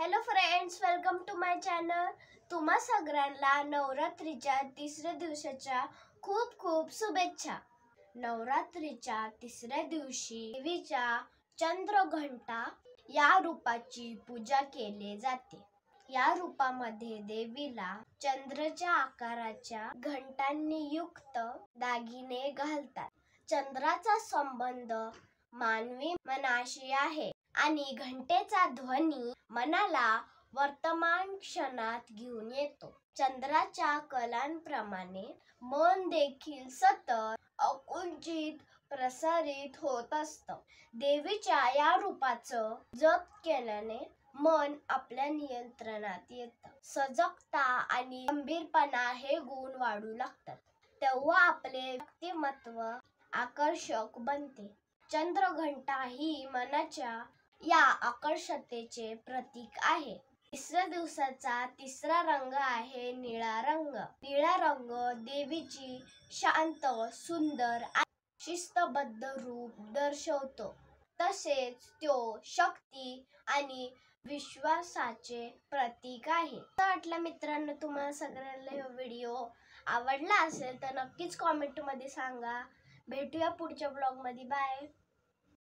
Hello friends, welcome to my channel. तुम्हा सगळ्यांना नवरात्रीच्या तिसऱ्या दिवसाच्या खूप खूप शुभेच्छा। नवरात्रीच्या तिसऱ्या दिवशी देवीच्या चंद्रघंटा या रूपाची पूजा केली जाते। या रूपामध्ये देवीला चंद्राच्या आकाराच्या घंटांनी युक्त दागिने घालतात। चंद्राचा संबंध मानवी मनाशी आहे आणि घंटेचा ध्वनी मनाला वर्तमान क्षणात घेऊन येतो। चंद्राच्या कलांप्रमाणे मन देखील सतत आकुंचित प्रसारित होत असतं। देवीच्या या रूपाचं जप केल्याने मन आपल्या नियंत्रणात येतं। सजगता आणि गंभीरपणा हे गुण वाढू लागतात, तेव्हा आपले व्यक्तिमत्व आकर्षक बनते। चंद्रघंटा ही मनाच्या या आकर्षतेचे प्रतीक आहे। तिसऱ्या दिवसाचा तिसरा रंग आहे निळा रंग। निळा रंग देवीची शांत, सुंदर आणि शिस्तबद्ध रूप दर्शवतो। तसेच तो शक्ती आणि विश्वासाचे प्रतीक आहे। वाटलं मित्रांनो, तुम्हाला सगळ्यांना हा व्हिडिओ आवडला असेल तर नक्कीच कमेंट मध्ये सांगा। भेटूया पुढच्या ब्लॉग मध्ये। बाय।